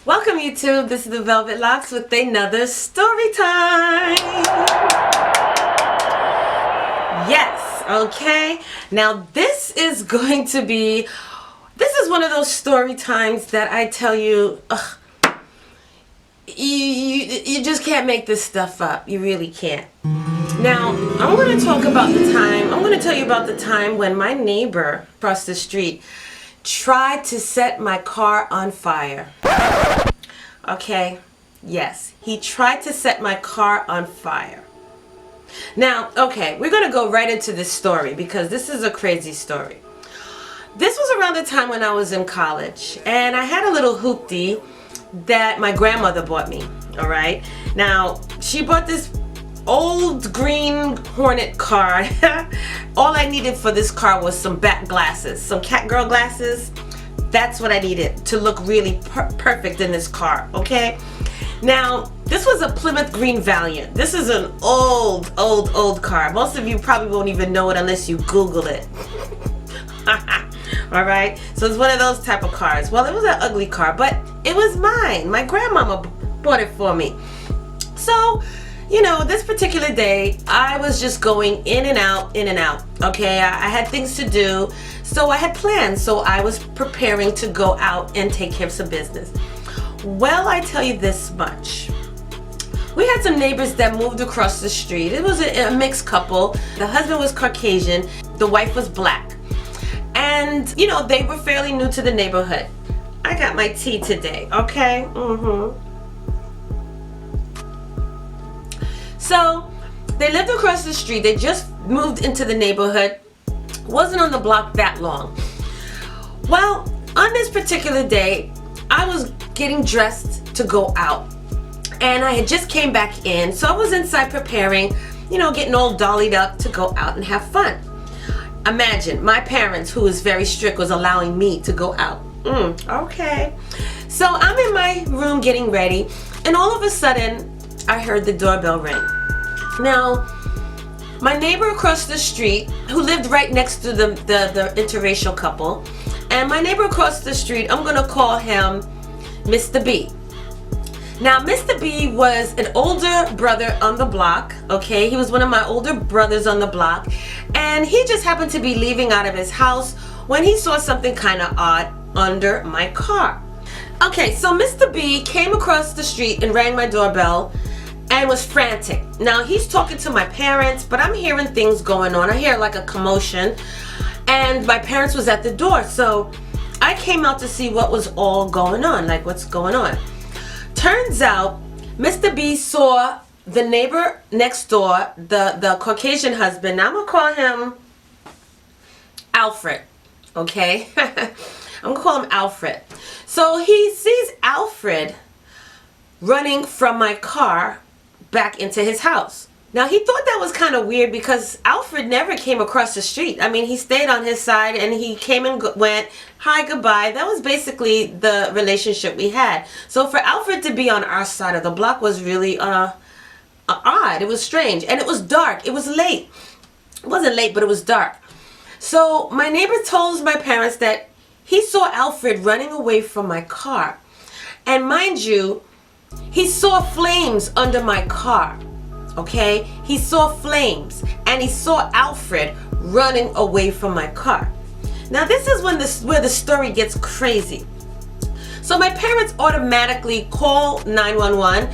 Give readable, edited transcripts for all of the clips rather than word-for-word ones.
Welcome YouTube, this is the Velvet Locks with another story time. Yes, okay. Now this is one of those story times that I tell you, you just can't make this stuff up. You really can't. Now, I'm going to tell you about the time when my neighbor across the street tried to set my car on fire. Okay, yes, he tried to set my car on fire. Now, okay, we're going to go right into this story because this is a crazy story. This was around the time when I was in college, and I had a little hoopty that my grandmother bought me, all right? Now, she bought this old green Hornet car. All I needed for this car was some back glasses, some catgirl glasses. That's what I needed to look really perfect in this car, okay? Now, this was a Plymouth Green Valiant. This is an old car. Most of you probably won't even know it unless you Google it. All right? So it's one of those type of cars. Well, it was an ugly car, but it was mine. My grandmama bought it for me. So, you know, this particular day, I was just going in and out, okay? I had things to do, so I had plans, so I was preparing to go out and take care of some business. Well, I tell you this much. We had some neighbors that moved across the street. It was a mixed couple. The husband was Caucasian, the wife was black. And, you know, they were fairly new to the neighborhood. I got my tea today, okay? So, they lived across the street. They just moved into the neighborhood. Wasn't on the block that long. Well, on this particular day, I was getting dressed to go out. And I had just came back in. So I was inside preparing, you know, getting all dollied up to go out and have fun. Imagine, my parents, who was very strict, was allowing me to go out. Okay. So I'm in my room getting ready. And all of a sudden, I heard the doorbell ring. Now, my neighbor across the street, who lived right next to the interracial couple, and my neighbor across the street, I'm going to call him Mr. B. Now, Mr. B was an older brother on the block, okay? He was one of my older brothers on the block, and he just happened to be leaving out of his house when he saw something kind of odd under my car. Okay, so Mr. B came across the street and rang my doorbell and was frantic. Now, he's talking to my parents, but I'm hearing things going on. I hear like a commotion, and my parents was at the door. So I came out to see what was all going on, like what's going on. Turns out, Mr. B saw the neighbor next door, the Caucasian husband. Now I'm gonna call him Alfred, okay? I'm gonna call him Alfred. So he sees Alfred running from my car back into his house. Now, he thought that was kind of weird because Alfred never came across the street. I mean, he stayed on his side and he came and went, hi, goodbye. That was basically the relationship we had. So for Alfred to be on our side of the block was really odd. It was strange. And it was dark. It was late. It wasn't late, but it was dark. So my neighbor told my parents that he saw Alfred running away from my car. And mind you, he saw flames under my car. Okay, he saw flames and he saw Alfred running away from my car. Now this is where the story gets crazy. So my parents automatically called 911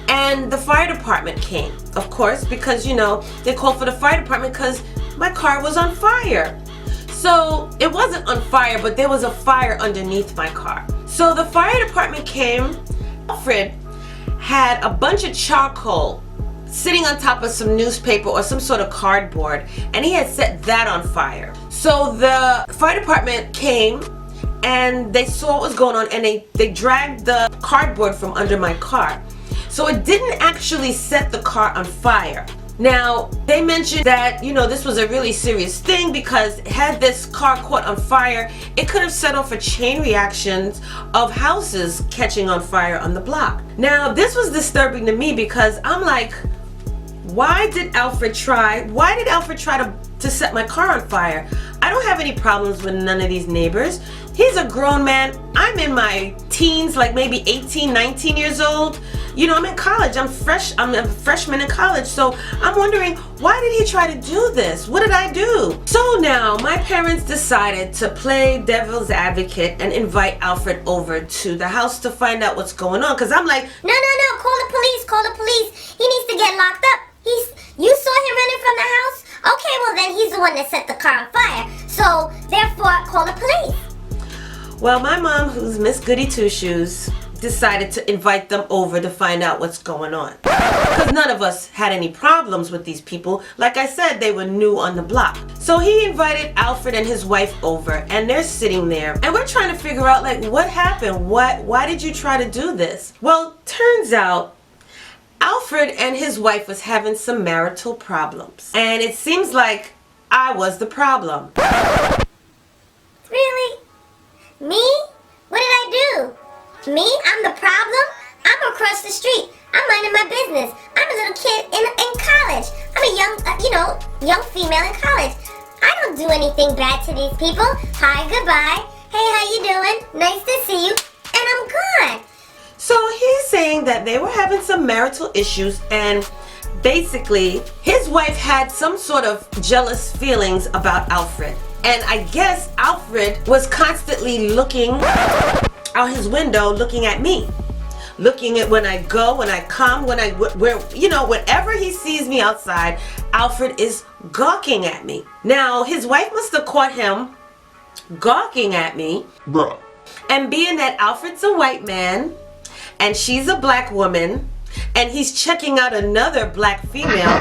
and the fire department came, of course, because, you know, they called for the fire department because my car was on fire. So it wasn't on fire, but there was a fire underneath my car. So the fire department came. Alfred had a bunch of charcoal sitting on top of some newspaper or some sort of cardboard, and he had set that on fire. So the fire department came and they saw what was going on, and they dragged the cardboard from under my car. So it didn't actually set the car on fire. Now, they mentioned that, you know, this was a really serious thing because had this car caught on fire, it could have set off a chain reaction of houses catching on fire on the block. Now, this was disturbing to me because I'm like, why did Alfred try to set my car on fire? I don't have any problems with none of these neighbors. He's a grown man. I'm in my teens, like maybe 18, 19 years old. You know, I'm in college. I'm a freshman in college. So I'm wondering, why did he try to do this? What did I do? So now my parents decided to play devil's advocate and invite Alfred over to the house to find out what's going on. Because I'm like, no, call the police, call the police. He needs to get locked up. You saw him running from the house? Okay, well then he's the one that set the car on fire. So therefore, call the police. well, my mom, who's Miss Goody Two Shoes, decided to invite them over to find out what's going on. Because none of us had any problems with these people. Like I said, they were new on the block. So he invited Alfred and his wife over, and they're sitting there. And we're trying to figure out, like, what happened? Why did you try to do this? Well, turns out Alfred and his wife was having some marital problems. And it seems like I was the problem. Really? Me? What did I do? Me? I'm the problem? I'm across the street. I'm minding my business. I'm a little kid in college. I'm a young female in college. I don't do anything bad to these people. Hi, goodbye. Hey, how you doing? Nice to see you. And I'm gone. So he's saying that they were having some marital issues, and basically his wife had some sort of jealous feelings about Alfred. And I guess Alfred was constantly looking out his window, looking at me. Looking at when I go, when I come, whenever he sees me outside, Alfred is gawking at me. Now, his wife must have caught him gawking at me. Bruh. And being that Alfred's a white man, and she's a black woman, and he's checking out another black female,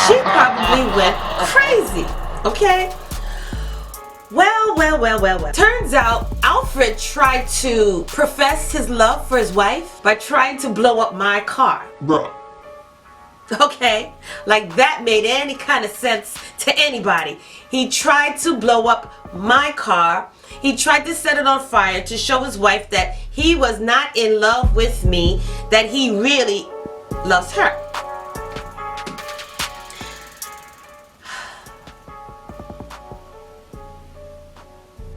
she probably went crazy, okay? Well. Turns out Alfred tried to profess his love for his wife by trying to blow up my car. Bruh. Okay, like that made any kind of sense to anybody. He tried to blow up my car. He tried to set it on fire to show his wife that he was not in love with me, that he really loves her.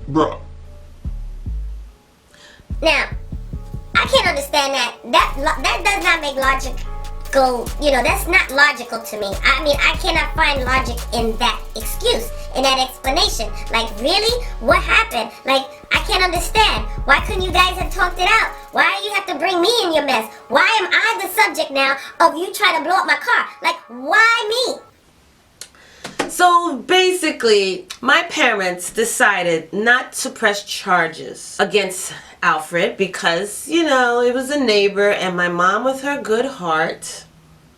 Bruh. Now, I can't understand that. That does not make logical. That's not logical to me. I mean, I cannot find logic in that excuse, in that explanation. Like, really? What happened? Like, I can't understand. Why couldn't you guys have talked it out? Why do you have to bring me in your mess? Why am I the subject now of you trying to blow up my car? Like, why me? So basically, my parents decided not to press charges against Alfred because, it was a neighbor, and my mom, with her good heart,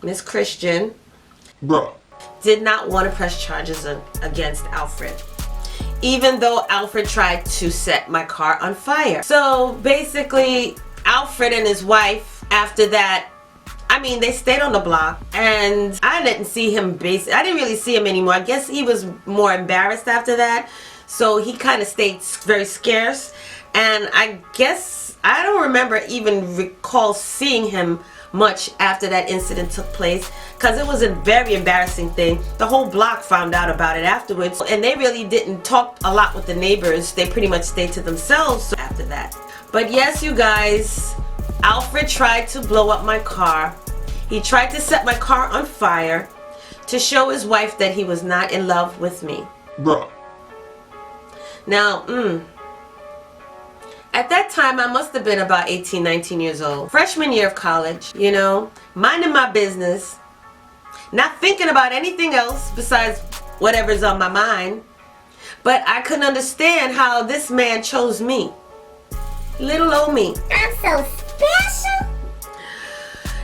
Miss Christian, Bruh. did not want to press charges against Alfred, even though Alfred tried to set my car on fire. So basically, Alfred and his wife, after that, they stayed on the block, and I didn't see him I didn't really see him anymore. I guess he was more embarrassed after that, so he kind of stayed very scarce, and I guess I don't even recall seeing him much after that incident took place, because it was a very embarrassing thing. The whole block found out about it afterwards, and they really didn't talk a lot with the neighbors. They pretty much stayed to themselves after that. But yes, you guys, Alfred tried to blow up my car. He tried to set my car on fire to show his wife that he was not in love with me. Bruh. Now, at that time, I must have been about 18, 19 years old. Freshman year of college, minding my business, not thinking about anything else besides whatever's on my mind. But I couldn't understand how this man chose me. Little old me. I'm so special.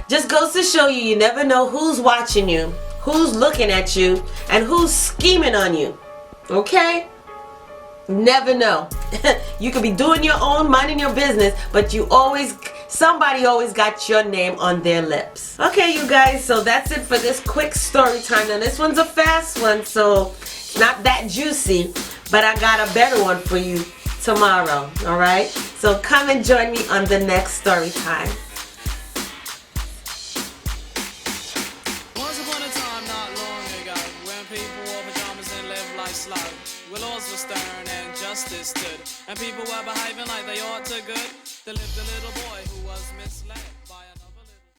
Just goes to show you, you never know who's watching you, who's looking at you, and who's scheming on you. Okay? Never know. You could be doing your own, minding your business, but somebody always got your name on their lips. Okay, you guys, so that's it for this quick story time. Now, this one's a fast one, so it's not that juicy, but I got a better one for you tomorrow, all right? So come and join me on the next story time. Once upon a time, not long ago, when people wore pajamas and lived life slow, where laws were stern and justice stood, and people were behaving like they ought to good. There lived a little boy who